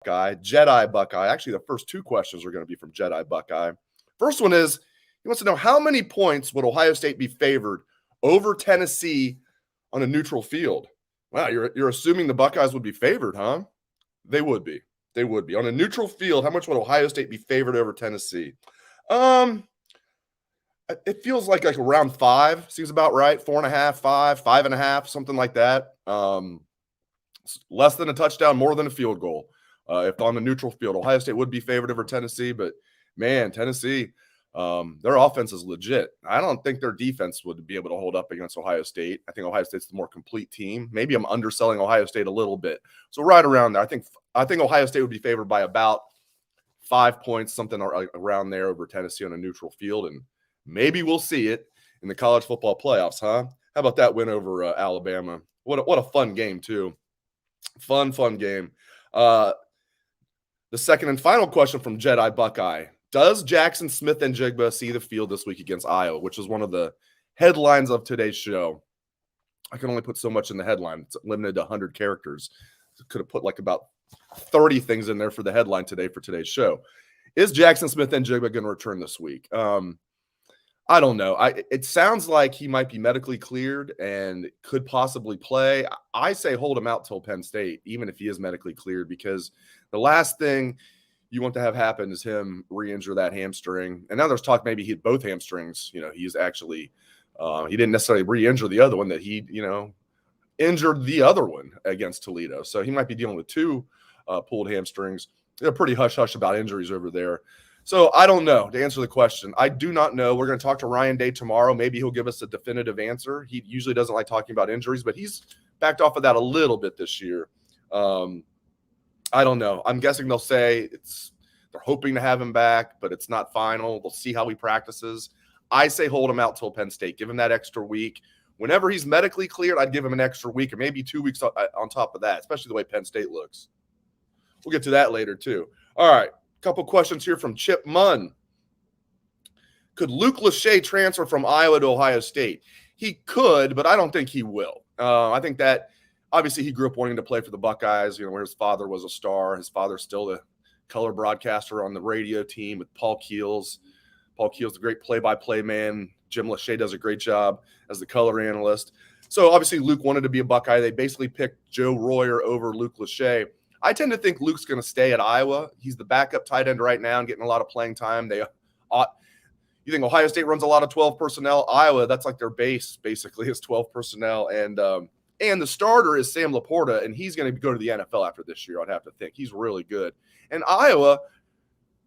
Jedi Buckeye. Actually, the first two questions are going to be from Jedi Buckeye. First one is, he wants to know how many points would Ohio State be favored over Tennessee on a neutral field? Wow, you're assuming the Buckeyes would be favored, huh? They would be. They would be. On a neutral field, how much would Ohio State be favored over Tennessee? It feels like around 5. Seems about right. 4.5, 5, 5.5, something like that. Less than a touchdown, more than a field goal. If on the neutral field, Ohio State would be favored over Tennessee, but man, Tennessee, their offense is legit. I don't think their defense would be able to hold up against Ohio State. I think Ohio State's the more complete team. Maybe I'm underselling Ohio State a little bit. So right around there, I think Ohio State would be favored by about 5 points, something around there over Tennessee on a neutral field, and maybe we'll see it in the college football playoffs, huh? How about that win over Alabama? What a fun game too. Fun game. The second and final question from Jedi Buckeye. Does Jaxon Smith-Njigba see the field this week against Iowa, which is one of the headlines of today's show? I can only put so much in the headline. It's limited to 100 characters. Could have put about 30 things in there for the headline today for today's show. Is Jaxon Smith-Njigba going to return this week? I don't know. It sounds like he might be medically cleared and could possibly play. I say hold him out till Penn State, even if he is medically cleared, because the last thing you want to have happen is him re-injure that hamstring. And now there's talk maybe he had both hamstrings. He's actually he didn't necessarily re-injure the other one, that he injured the other one against Toledo. So he might be dealing with two pulled hamstrings. They're pretty hush-hush about injuries over there. So I don't know, to answer the question. I do not know. We're going to talk to Ryan Day tomorrow. Maybe he'll give us a definitive answer. He usually doesn't like talking about injuries, but he's backed off of that a little bit this year. I don't know. I'm guessing they'll say they're hoping to have him back, but it's not final. We'll see how he practices. I say hold him out till Penn State. Give him that extra week. Whenever he's medically cleared, I'd give him an extra week or maybe 2 weeks on top of that, especially the way Penn State looks. We'll get to that later too. All right. Couple questions here from Chip Munn. Could Luke Lachey transfer from Iowa to Ohio State? He could, but I don't think he will. I think that obviously he grew up wanting to play for the Buckeyes, where his father was a star. His father's still the color broadcaster on the radio team with Paul Keels. Paul Keels, the great play-by-play man. Jim Lachey does a great job as the color analyst. So obviously Luke wanted to be a Buckeye. They basically picked Joe Royer over Luke Lachey. I tend to think Luke's going to stay at Iowa. He's the backup tight end right now and getting a lot of playing time. You think Ohio State runs a lot of 12 personnel? Iowa, that's like their base, basically, is 12 personnel. And the starter is Sam Laporta, and he's going to go to the NFL after this year, I'd have to think. He's really good. And Iowa,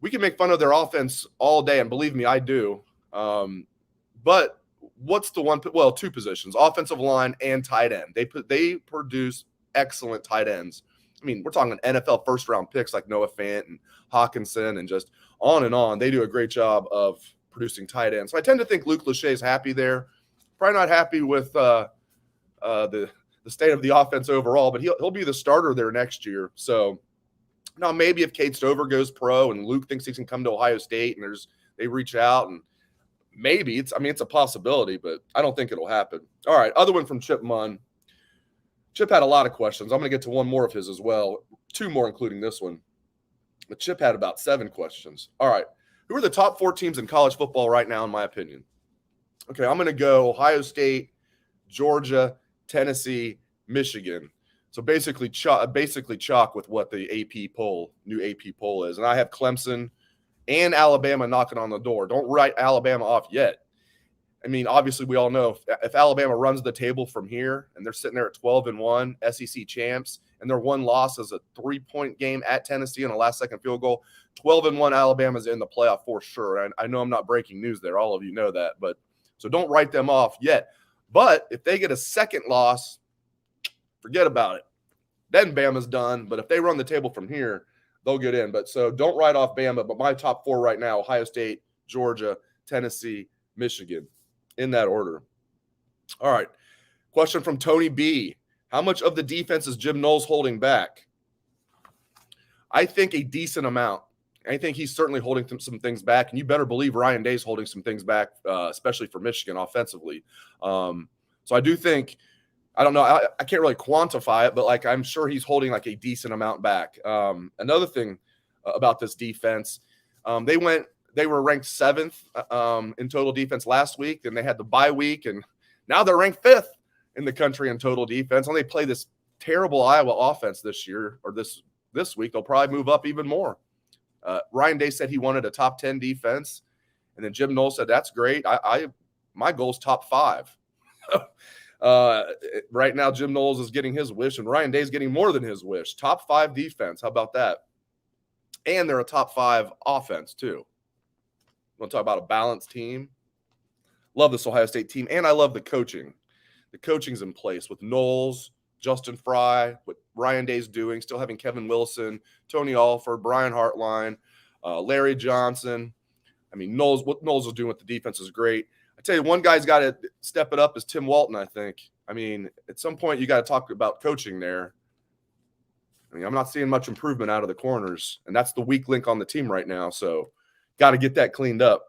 we can make fun of their offense all day, and believe me, I do. But what's the one – well, two positions, offensive line and tight end. They produce excellent tight ends. I mean, we're talking NFL first-round picks like Noah Fant and Hawkinson and just on and on. They do a great job of producing tight ends. So I tend to think Luke Lachey is happy there. Probably not happy with the state of the offense overall, but he'll be the starter there next year. So now maybe if Kate Stover goes pro and Luke thinks he can come to Ohio State and they reach out, and maybe it's a possibility, but I don't think it'll happen. All right, other one from Chip Munn. Chip had a lot of questions. I'm going to get to one more of his as well. 2 more, including this one. But Chip had about 7 questions. All right. Who are the top 4 teams in college football right now, in my opinion? Okay, I'm going to go Ohio State, Georgia, Tennessee, Michigan. So basically chalk with what the new AP poll is. And I have Clemson and Alabama knocking on the door. Don't write Alabama off yet. I mean, obviously, we all know if Alabama runs the table from here and they're sitting there at 12-1, SEC champs, and their one loss is a 3-point game at Tennessee on a last-second field goal, 12-1, Alabama's in the playoff for sure. And I know I'm not breaking news there. All of you know that. But so don't write them off yet. But if they get a second loss, forget about it. Then Bama's done. But if they run the table from here, they'll get in. But so don't write off Bama. But my top 4 right now, Ohio State, Georgia, Tennessee, Michigan. In that order. All right. Question from Tony B. How much of the defense is Jim Knowles holding back? I think a decent amount. I think he's certainly holding some things back, and you better believe Ryan Day's holding some things back, especially for Michigan offensively. So I do think I don't know. I can't really quantify it, but like I'm sure he's holding like a decent amount back. Another thing about this defense, they were ranked 7th in total defense last week, and they had the bye week, and now they're ranked 5th in the country in total defense. And they play this terrible Iowa offense this year, or this week. They'll probably move up even more. Ryan Day said he wanted a top 10 defense, and then Jim Knowles said that's great. My goal is top 5. Right now, Jim Knowles is getting his wish, and Ryan Day is getting more than his wish. Top 5 defense. How about that? And they're a top 5 offense, too. Want to talk about a balanced team? Love this Ohio State team, and I love the coaching. The coaching's in place with Knowles, Justin Fry, what Ryan Day's doing, still having Kevin Wilson, Tony Alford, Brian Hartline, Larry Johnson. I mean, what Knowles is doing with the defense is great. I tell you, one guy's got to step it up is Tim Walton, I think. I mean, at some point, you got to talk about coaching there. I mean, I'm not seeing much improvement out of the corners, and that's the weak link on the team right now. So, got to get that cleaned up.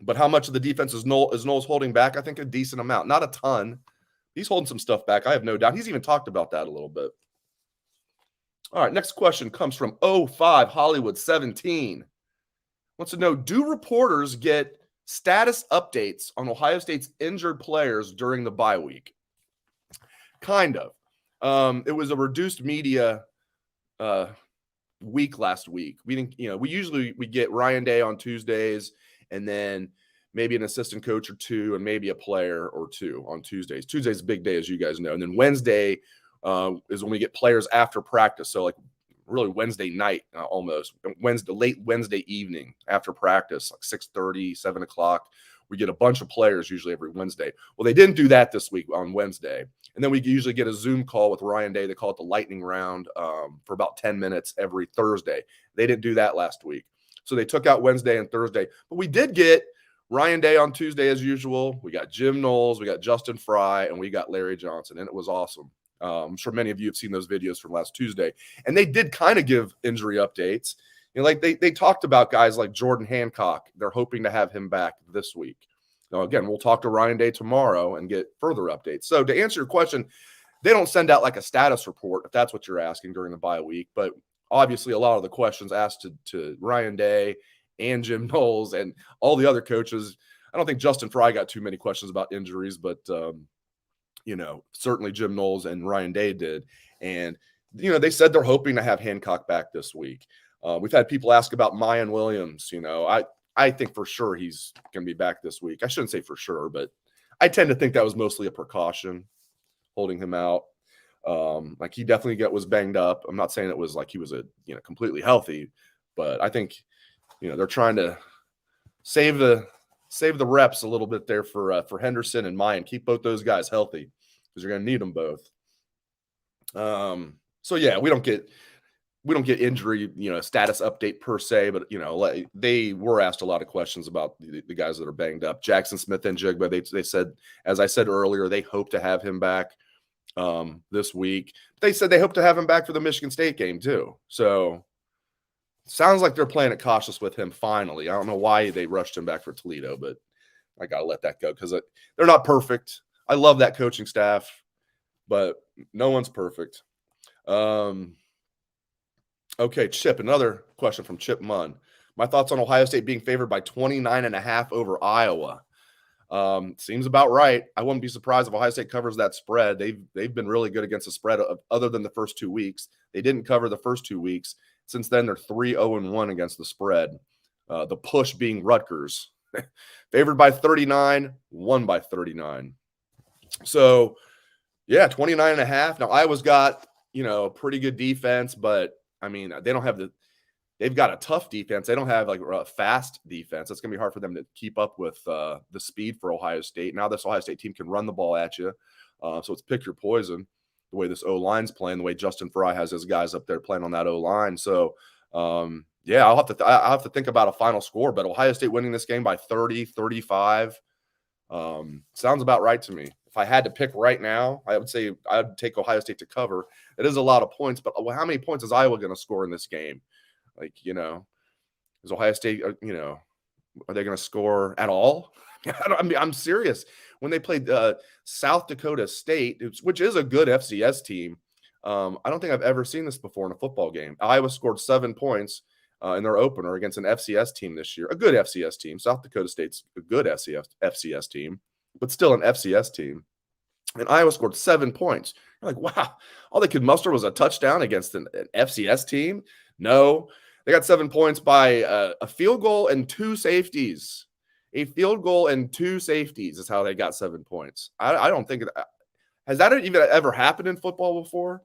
But how much of the defense is Knowles holding back? I think a decent amount. Not a ton. He's holding some stuff back. I have no doubt. He's even talked about that a little bit. All right, next question comes from 05 Hollywood 17. Wants to know, do reporters get status updates on Ohio State's injured players during the bye week? Kind of. It was a reduced media week last week. We didn't, we get Ryan Day on Tuesdays, and then maybe an assistant coach or two, and maybe a player or two on Tuesdays. Tuesday's a big day, as you guys know. And then Wednesday is when we get players after practice. So like really Wednesday night, almost late Wednesday evening after practice, like 6:30, 7 o'clock. We get a bunch of players usually every Wednesday. Well, they didn't do that this week on Wednesday. And then we usually get a Zoom call with Ryan Day. They call it the lightning round for about 10 minutes every Thursday. They didn't do that last week. So they took out Wednesday and Thursday. But we did get Ryan Day on Tuesday as usual. We got Jim Knowles, we got Justin Fry, and we got Larry Johnson. And it was awesome. I'm sure many of you have seen those videos from last Tuesday. And they did kind of give injury updates. Like they talked about guys like Jordan Hancock. They're hoping to have him back this week. Now, again, we'll talk to Ryan Day tomorrow and get further updates. So to answer your question, they don't send out like a status report, if that's what you're asking, during the bye week. But obviously a lot of the questions asked to Ryan Day and Jim Knowles and all the other coaches. I don't think Justin Fry got too many questions about injuries, but, certainly Jim Knowles and Ryan Day did. And, they said they're hoping to have Hancock back this week. We've had people ask about Mayan Williams. I think for sure he's going to be back this week. I shouldn't say for sure, but I tend to think that was mostly a precaution, holding him out. Like he definitely was banged up. I'm not saying it was like he was completely healthy, but I think they're trying to save the reps a little bit there for Henderson and Mayan. Keep both those guys healthy because you're going to need them both. So yeah, we don't get injury, status update per se, but they were asked a lot of questions about the guys that are banged up. Jaxon Smith-Njigba, they said, as I said earlier, they hope to have him back this week. They said they hope to have him back for the Michigan State game too. So sounds like they're playing it cautious with him finally. I don't know why they rushed him back for Toledo, but I got to let that go because they're not perfect. I love that coaching staff, but no one's perfect. Okay, Chip, another question from Chip Munn. My thoughts on Ohio State being favored by 29.5 over Iowa. Seems about right. I wouldn't be surprised if Ohio State covers that spread. They've been really good against the spread other than the first 2 weeks. They didn't cover the first 2 weeks. Since then, they're 3-0-1 against the spread. The push being Rutgers. Favored by 39, won by 39. So, yeah, 29.5. Now, Iowa's got, a pretty good defense, but I mean, they've got a tough defense. They don't have like a fast defense. It's going to be hard for them to keep up with the speed for Ohio State. Now this Ohio State team can run the ball at you. So it's pick your poison the way this O-line's playing, the way Justin Fry has his guys up there playing on that O-line. So, yeah, I'll have to think about a final score, but Ohio State winning this game by 30, 35 sounds about right to me. If I had to pick right now, I would say I'd take Ohio State to cover. It is a lot of points, but how many points is Iowa going to score in this game? Like, is Ohio State, are they going to score at all? I mean, I'm serious. when they played South Dakota State, which is a good FCS team. I don't think I've ever seen this before in a football game. Iowa scored 7 points in their opener against an FCS team this year, a good FCS team. South Dakota State's a good FCS team, but still an FCS team. And Iowa scored 7 points. You're like, wow, all they could muster was a touchdown against an FCS team? No, they got 7 points by a field goal and 2 safeties. A field goal and 2 safeties is how they got 7 points. I don't think has that even ever happened in football before?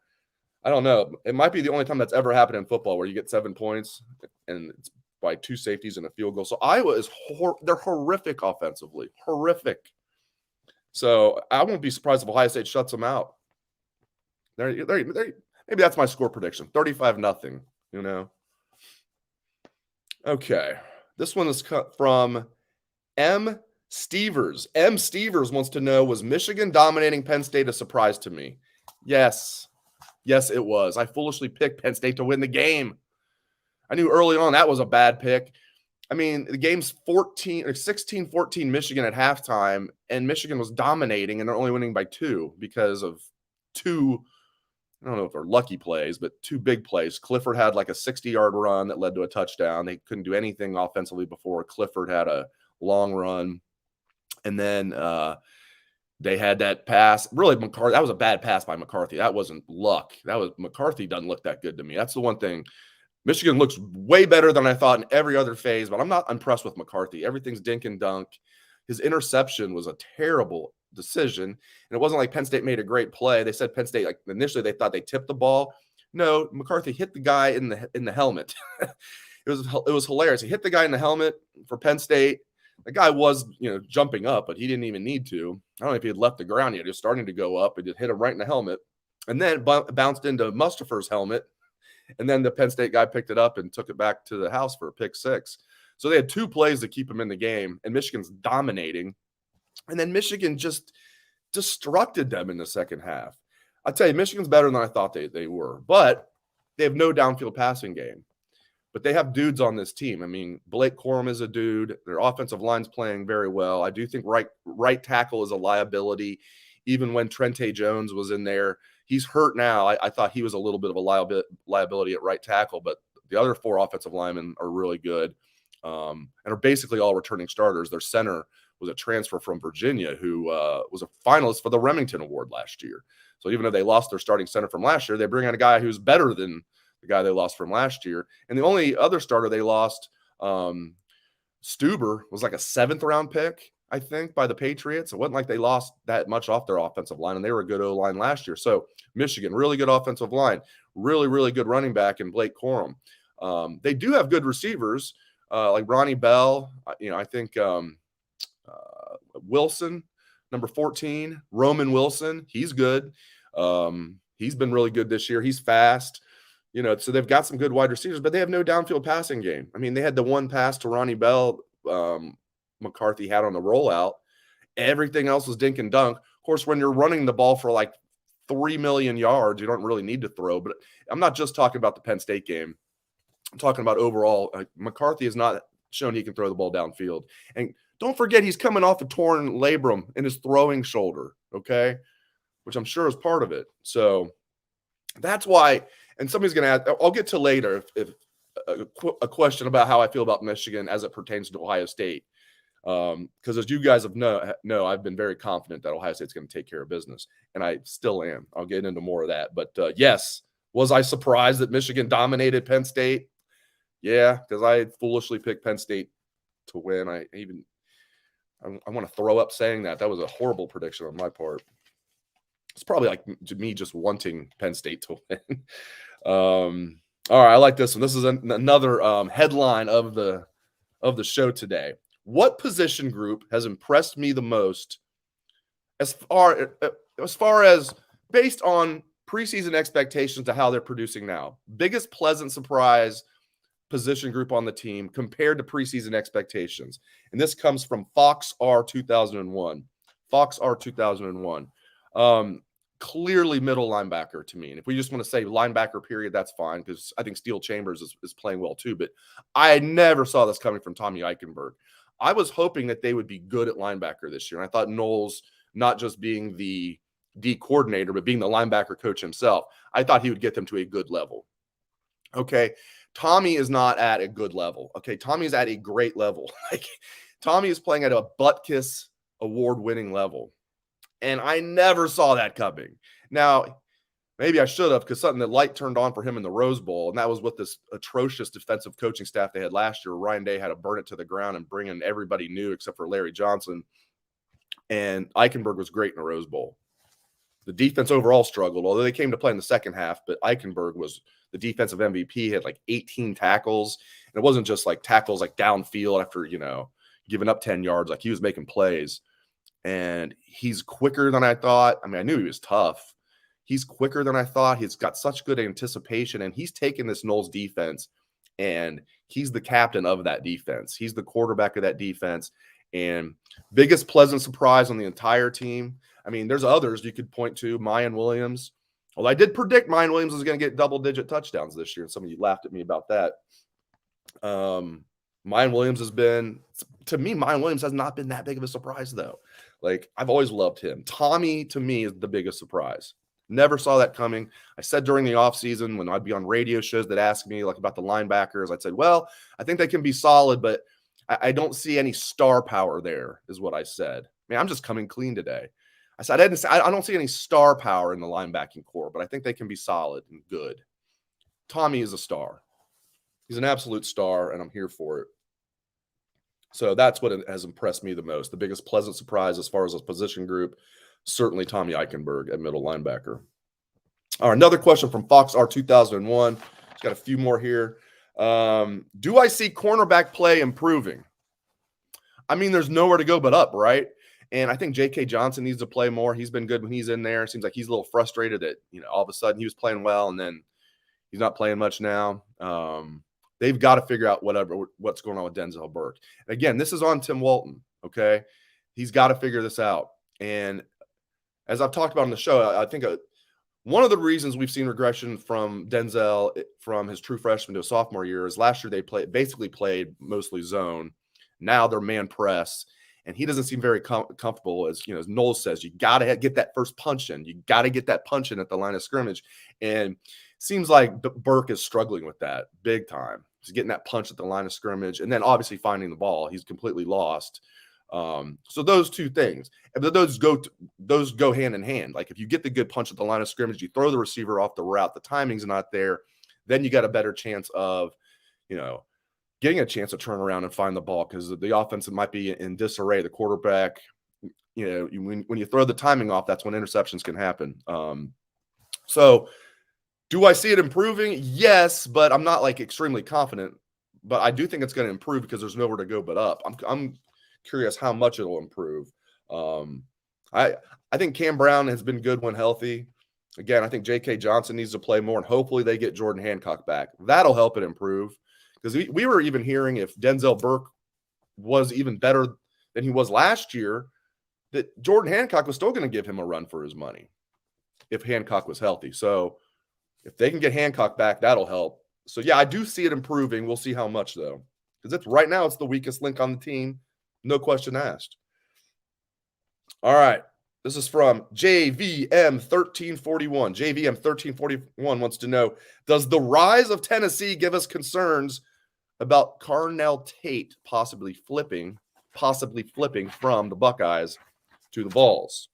I don't know. It might be the only time that's ever happened in football where you get 7 points and it's by 2 safeties and a field goal. So Iowa is they're horrific offensively, horrific. So I won't be surprised if Ohio State shuts them out. Maybe that's my score prediction, 35-0. You know. Okay, this one is cut from M. Stevers. M. Stevers wants to know, was Michigan dominating Penn State a surprise to me? Yes. Yes, it was. I foolishly picked Penn State to win the game. I knew early on that was a bad pick. I mean, the game's 16-14 Michigan at halftime, and Michigan was dominating, and they're only winning by 2 because of 2, I don't know if they're lucky plays, but 2 big plays. Clifford had like a 60-yard run that led to a touchdown. They couldn't do anything offensively before. Clifford had a long run. And then they had that pass. Really, McCarthy, that was a bad pass by McCarthy. That wasn't luck. McCarthy doesn't look that good to me. That's the one thing. Michigan looks way better than I thought in every other phase, but I'm not impressed with McCarthy. Everything's dink and dunk. His interception was a terrible decision, and it wasn't like Penn State made a great play. They said Penn State, like initially they thought they tipped the ball. No, McCarthy hit the guy in the helmet. It was hilarious. He hit the guy in the helmet for Penn State. The guy was, jumping up, but he didn't even need to. I don't know if he had left the ground yet. He was starting to go up. It just hit him right in the helmet, and then bounced into Mustafer's helmet. And then the Penn State guy picked it up and took it back to the house for a pick 6. So they had 2 plays to keep him in the game, and Michigan's dominating. And then Michigan just destructed them in the second half. I tell you, Michigan's better than I thought they were, but they have no downfield passing game. But they have dudes on this team. I mean, Blake Corum is a dude. Their offensive line's playing very well. I do think right tackle is a liability. Even when Trente Jones was in there, he's hurt now. I thought he was a little bit of a liability at right tackle, but the other 4 offensive linemen are really good and are basically all returning starters. Their center was a transfer from Virginia who was a finalist for the Remington Award last year. So even though they lost their starting center from last year, they bring in a guy who's better than the guy they lost from last year. And the only other starter they lost, Stuber, was like a 7th-round pick, I think, by the Patriots. It wasn't like they lost that much off their offensive line, and they were a good O-line last year. So Michigan, really good offensive line, really, really good running back in Blake Corum. They do have good receivers like Ronnie Bell. I think Wilson, number 14, Roman Wilson, he's good. He's been really good this year. He's fast. So they've got some good wide receivers, but they have no downfield passing game. I mean, they had the one pass to Ronnie Bell McCarthy had on the rollout. Everything else was dink and dunk. Of course, when you're running the ball for like 3 million yards, you don't really need to throw. But I'm not just talking about the Penn State game. I'm talking about overall. McCarthy has not shown he can throw the ball downfield. And don't forget, he's coming off a torn labrum in his throwing shoulder, okay, which I'm sure is part of it. So that's why. And somebody's going to ask, I'll get to later if a question about how I feel about Michigan as it pertains to Ohio State. Because as you guys have know, I've been very confident that Ohio State's going to take care of business, and I still am. I'll get into more of that. But yes, was I surprised that Michigan dominated Penn State? Yeah, because I foolishly picked Penn State to win. I want to throw up saying that. That was a horrible prediction on my part. It's probably like me just wanting Penn State to win. All right, I like this one. This is another headline of the show today. What position group has impressed me the most as far as based on preseason expectations to how they're producing now? Biggest pleasant surprise position group on the team compared to preseason expectations. And this comes from Fox R 2001. Fox R 2001. Clearly middle linebacker to me. And if we just want to say linebacker period, that's fine, because I think Steel Chambers is playing well too. But I never saw this coming from Tommy Eichenberg. I was hoping that they would be good at linebacker this year. And I thought Knowles, not just being the D coordinator, but being the linebacker coach himself, I thought he would get them to a good level. Okay. Tommy is not at a good level. Okay. Tommy's at a great level. Like, Tommy is playing at a Buckeyes award-winning level. And I never saw that coming. Now, maybe I should have, because something that light turned on for him in the Rose Bowl, and that was with this atrocious defensive coaching staff they had last year. Ryan Day had to burn it to the ground and bring in everybody new except for Larry Johnson. And Eichenberg was great in the Rose Bowl. The defense overall struggled, although they came to play in the second half, but Eichenberg was the defensive MVP, had like 18 tackles. And it wasn't just like tackles like downfield after, giving up 10 yards. Like, he was making plays. And he's quicker than I thought. I mean, I knew he was tough. He's quicker than I thought. He's got such good anticipation, and he's taken this Knowles defense, and he's the captain of that defense. He's the quarterback of that defense, and biggest pleasant surprise on the entire team. I mean, there's others you could point to, Mayan Williams. Well, I did predict Mayan Williams was going to get double-digit touchdowns this year, and some of you laughed at me about that. Mayan Williams has been, to me, Mayan Williams has not been that big of a surprise, though. Like, I've always loved him. Tommy, to me, is the biggest surprise. Never saw that coming. I said during the offseason when I'd be on radio shows that asked me like about the linebackers, I'd said, well, I think they can be solid, but I don't see any star power there, is what I said. Man, I'm just coming clean today. I said I don't see any star power in the linebacking core, but I think they can be solid and good. Tommy is a star. He's an absolute star, and I'm here for it. So that's what has impressed me the most. The biggest pleasant surprise as far as a position group, certainly Tommy Eichenberg at middle linebacker. All right, another question from Fox R 2001. He's got a few more here. Do I see cornerback play improving? I mean, there's nowhere to go but up, right? And I think J.K. Johnson needs to play more. He's been good when he's in there. It seems like he's a little frustrated that, all of a sudden he was playing well and then he's not playing much now. They've got to figure out what's going on with Denzel Burke. And again, this is on Tim Walton, okay? He's got to figure this out. And as I've talked about on the show, I think one of the reasons we've seen regression from Denzel from his true freshman to a sophomore year is last year they basically played mostly zone. Now they're man press, and he doesn't seem very comfortable. As Knowles says, you got to get that first punch in. You got to get that punch in at the line of scrimmage, and it seems like Burke is struggling with that big time. He's getting that punch at the line of scrimmage, and then obviously finding the ball. He's completely lost. So those two things, those go hand in hand. Like if you get the good punch at the line of scrimmage, you throw the receiver off the route, the timing's not there, then you got a better chance of, getting a chance to turn around and find the ball because the offense might be in disarray. The quarterback, when you throw the timing off, that's when interceptions can happen. So do I see it improving? Yes, but I'm not like extremely confident. But I do think it's going to improve because there's nowhere to go but up. I'm curious how much it'll improve. I think Cam Brown has been good when healthy. Again, I think J.K. Johnson needs to play more, and hopefully they get Jordan Hancock back. That'll help it improve because we were even hearing if Denzel Burke was even better than he was last year, that Jordan Hancock was still going to give him a run for his money if Hancock was healthy. So if they can get Hancock back, that'll help. So, yeah, I do see it improving. We'll see how much, though, because right now it's the weakest link on the team. No question asked. All right. This is from JVM1341. JVM1341 wants to know, does the rise of Tennessee give us concerns about Cornell Tate possibly flipping from the Buckeyes to the Vols?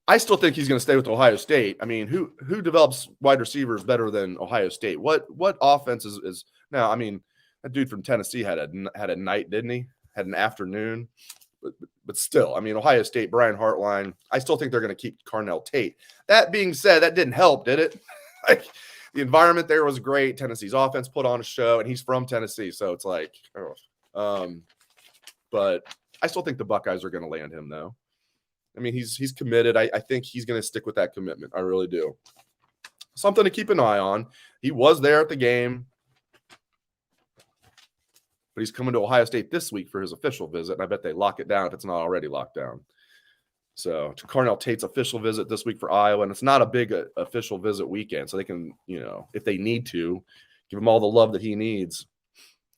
I still think he's going to stay with Ohio State. I mean, who develops wide receivers better than Ohio State? What offense is now? I mean, that dude from Tennessee had a night, didn't he? Had an afternoon, but still, I mean, Ohio State, Brian Hartline, I still think they're going to keep Cornell Tate. That being said, that didn't help, did it? Like, the environment there was great. Tennessee's offense put on a show, and he's from Tennessee, so it's like, but I still think the Buckeyes are going to land him, though. I mean, he's committed. I think he's going to stick with that commitment. I really do. Something to keep an eye on. He was there at the game, but he's coming to Ohio State this week for his official visit, and I bet they lock it down if it's not already locked down. So to Cornell Tate's official visit this week for Iowa, and it's not a big official visit weekend, so they can, if they need to, give him all the love that he needs.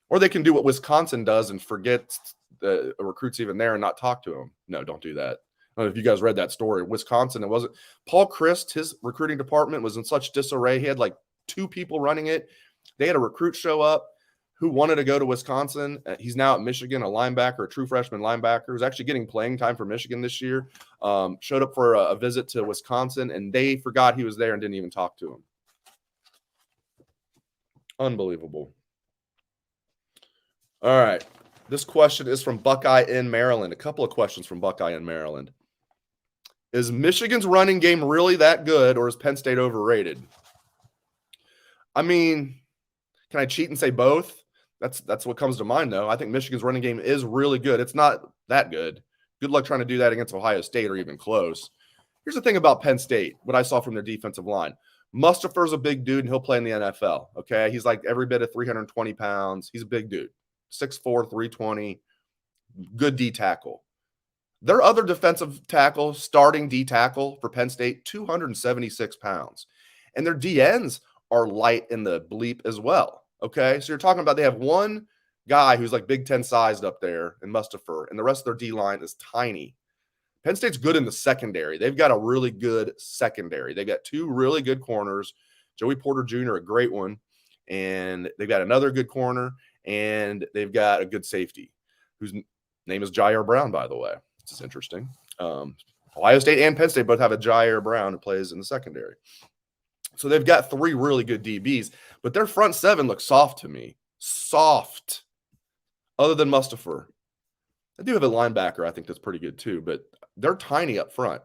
Or they can do what Wisconsin does and forget a recruit's even there and not talk to him. No, don't do that. I don't know if you guys read that story. Wisconsin, it wasn't Paul Christ, his recruiting department was in such disarray. He had like 2 people running it. They had a recruit show up who wanted to go to Wisconsin. He's now at Michigan, a linebacker, a true freshman linebacker, who's actually getting playing time for Michigan this year. Showed up for a visit to Wisconsin, and they forgot he was there and didn't even talk to him. Unbelievable. All right. This question is from Buckeye in Maryland. A couple of questions from Buckeye in Maryland. Is Michigan's running game really that good, or is Penn State overrated? I mean, can I cheat and say both? That's what comes to mind, though. I think Michigan's running game is really good. It's not that good. Good luck trying to do that against Ohio State or even close. Here's the thing about Penn State, what I saw from their defensive line. Mustafer's a big dude, and he'll play in the NFL, okay? He's like every bit of 320 pounds. He's a big dude. 6'4", 320, good D tackle. Their other defensive tackle, starting D tackle for Penn State, 276 pounds. And their DNs are light in the bleep as well. Okay, so you're talking about they have one guy who's like Big Ten sized up there in Mustafer, and the rest of their D line is tiny. Penn State's good in the secondary. They've got a really good secondary. They've got 2 really good corners. Joey Porter Jr., a great one, and they've got another good corner, and they've got a good safety whose name is Jair Brown, by the way. This is interesting. Ohio State and Penn State both have a Jair Brown who plays in the secondary. So they've got 3 really good DBs, but their front 7 looks soft to me. Soft. Other than Mustafer. I do have a linebacker I think that's pretty good too, but they're tiny up front.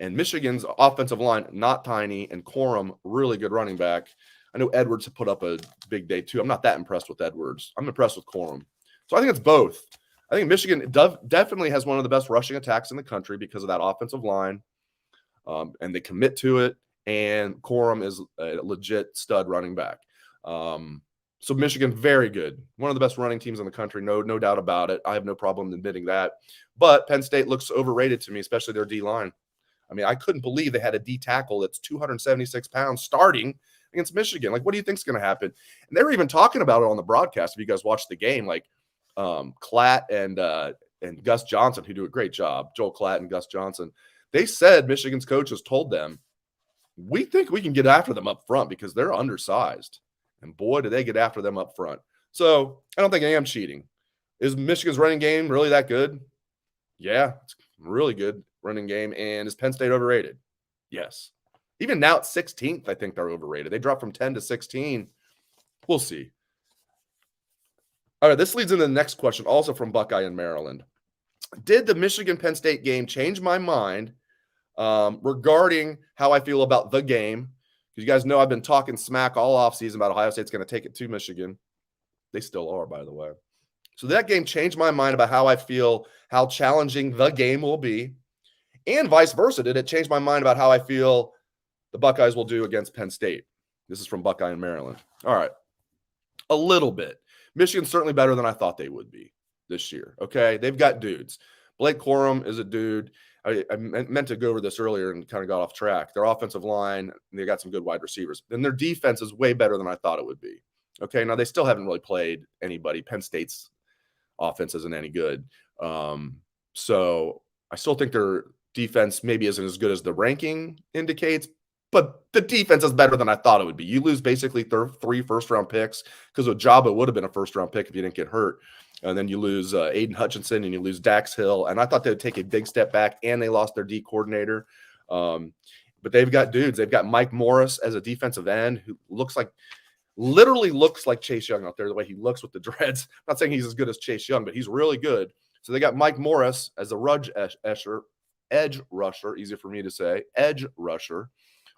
And Michigan's offensive line, not tiny, and Corum, really good running back. I know Edwards have put up a big day too. I'm not that impressed with Edwards. I'm impressed with Corum. So I think it's both. I think Michigan definitely has one of the best rushing attacks in the country because of that offensive line, and they commit to it. And Corum is a legit stud running back. So Michigan, very good. One of the best running teams in the country, no doubt about it. I have no problem admitting that. But Penn State looks overrated to me, especially their D-line. I mean, I couldn't believe they had a D tackle that's 276 pounds starting against Michigan. Like, what do you think is going to happen? And they were even talking about it on the broadcast. If you guys watched the game, like Klatt and Gus Johnson, who do a great job, Joel Klatt and Gus Johnson, they said Michigan's coaches told them, we think we can get after them up front because they're undersized. And boy, do they get after them up front. So I don't think I am cheating. Is Michigan's running game really that good? Yeah, it's really good running game. And is Penn State overrated? Yes. Even now at 16th, I think they're overrated. They dropped from 10 to 16. We'll see. All right, this leads into the next question, also from Buckeye in Maryland. Did the Michigan-Penn State game change my mind regarding how I feel about the game? Because you guys know I've been talking smack all offseason about Ohio State's going to take it to Michigan. They still are, by the way. So that game changed my mind about how I feel, how challenging the game will be. And vice versa, did it change my mind about how I feel the Buckeyes will do against Penn State? This is from Buckeye in Maryland. All right. A little bit. Michigan's certainly better than I thought they would be this year. Okay. They've got dudes. Blake Corum is a dude. I meant to go over this earlier and kind of got off track. Their offensive line, they got some good wide receivers. And their defense is way better than I thought it would be. Okay. Now, they still haven't really played anybody. Penn State's offense isn't any good. So I still think their defense maybe isn't as good as the ranking indicates, but the defense is better than I thought it would be. You lose basically 3 first-round picks because Ojabo would have been a first-round pick if you didn't get hurt. And then you lose Aiden Hutchinson and you lose Dax Hill. And I thought they would take a big step back, and they lost their D coordinator. But they've got dudes. They've got Mike Morris as a defensive end who literally looks like Chase Young out there, the way he looks with the dreads. I'm not saying he's as good as Chase Young, but he's really good. So they got Mike Morris as a edge rusher, easier for me to say, edge rusher,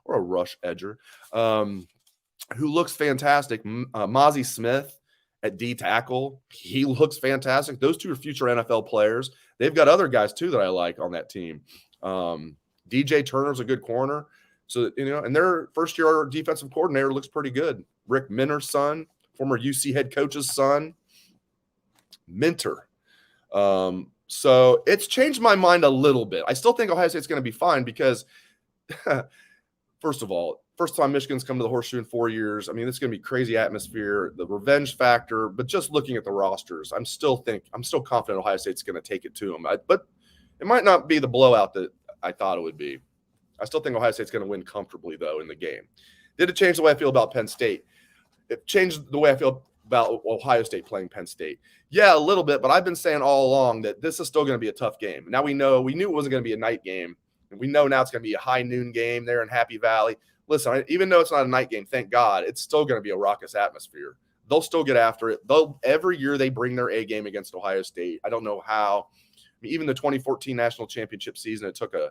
or a rush edger, who looks fantastic. Mozzie Smith at D tackle, he looks fantastic. Those 2 are future NFL players. They've got other guys too that I like on that team. DJ Turner's a good corner. So, and their first-year defensive coordinator looks pretty good. Rick Minter's son, former UC head coach's son, Minter. So it's changed my mind a little bit. I still think Ohio State's going to be fine because first of all, first time Michigan's come to the Horseshoe in 4 years. I mean, this is going to be crazy atmosphere, the revenge factor. But just looking at the rosters, I'm still confident Ohio State's going to take it to them. But it might not be the blowout that I thought it would be. I still think Ohio State's going to win comfortably, though, in the game. Did it change the way I feel about Penn State? It changed the way I feel about Ohio State playing Penn State. Yeah, a little bit, but I've been saying all along that this is still going to be a tough game. Now we knew it wasn't going to be a night game, and we know now it's going to be a high noon game there in Happy Valley. Listen, even though it's not a night game, thank God, it's still going to be a raucous atmosphere. They'll still get after it. Every year they bring their A game against Ohio State. I don't know how. I mean, even the 2014 national championship season, it took a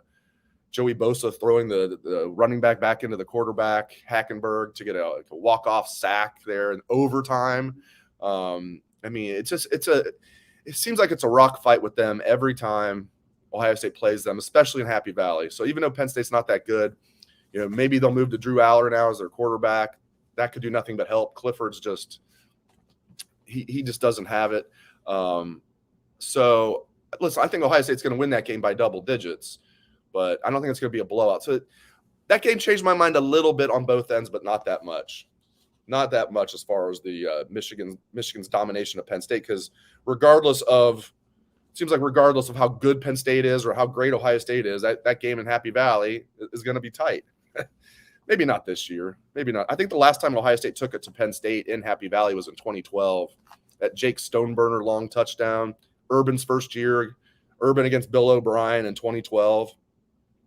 Joey Bosa throwing the running back into the quarterback, Hackenberg, to get a walk-off sack there in overtime. I mean, it seems like it's a rock fight with them every time Ohio State plays them, especially in Happy Valley. So even though Penn State's not that good, maybe they'll move to Drew Aller now as their quarterback. That could do nothing but help. Clifford's just he just doesn't have it. So listen, I think Ohio State's going to win that game by double digits, but I don't think it's going to be a blowout. So that game changed my mind a little bit on both ends, but not that much. Not that much as far as the Michigan's domination of Penn State, because regardless of how good Penn State is or how great Ohio State is, that game in Happy Valley is going to be tight. Maybe not this year. Maybe not. I think the last time Ohio State took it to Penn State in Happy Valley was in 2012. That Jake Stoneburner long touchdown. Urban's first year. Urban against Bill O'Brien in 2012.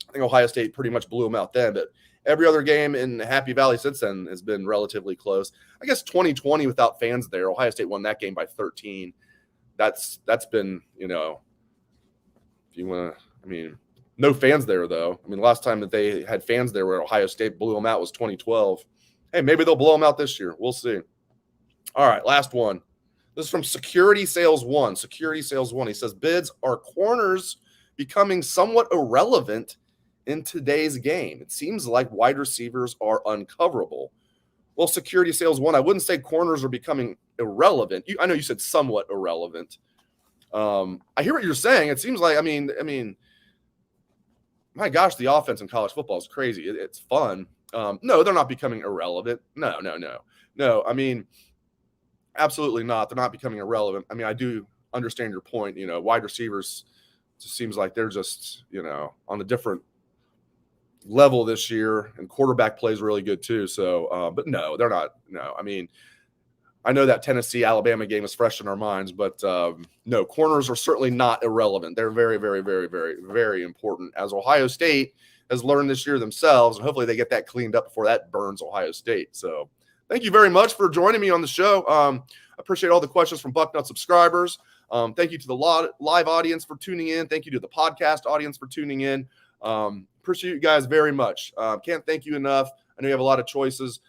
I think Ohio State pretty much blew them out then, but every other game in Happy Valley since then has been relatively close. I guess 2020 without fans there, Ohio State won that game by 13. That's been, if you want to, no fans there, though. The last time that they had fans there where Ohio State blew them out was 2012. Hey, maybe they'll blow them out this year. We'll see. All right, last one. This is from Security Sales 1. Security Sales 1. He says, bids are corners becoming somewhat irrelevant in today's game. It seems like wide receivers are uncoverable. Well, Security Sales 1, I wouldn't say corners are becoming irrelevant. I know you said somewhat irrelevant. I hear what you're saying. It seems like, my gosh, the offense in college football is crazy. It's fun. No, they're not becoming irrelevant. No. Absolutely not. They're not becoming irrelevant. I do understand your point. Wide receivers, it just seems like they're just, on a different level this year, and quarterback plays really good too. So, but no, they're not. No, I know that Tennessee-Alabama game is fresh in our minds, but no, corners are certainly not irrelevant. They're very, very, very, very, very important, as Ohio State has learned this year themselves, and hopefully they get that cleaned up before that burns Ohio State. So thank you very much for joining me on the show. I appreciate all the questions from Bucknuts subscribers. Thank you to the live audience for tuning in. Thank you to the podcast audience for tuning in. Appreciate you guys very much. Can't thank you enough. I know you have a lot of choices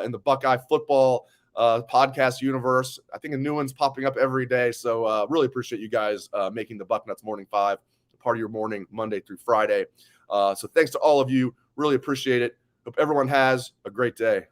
in the Buckeye football podcast universe. I think a new one's popping up every day. So really appreciate you guys making the Bucknuts Morning 5 part of your morning, Monday through Friday. So thanks to all of you. Really appreciate it. Hope everyone has a great day.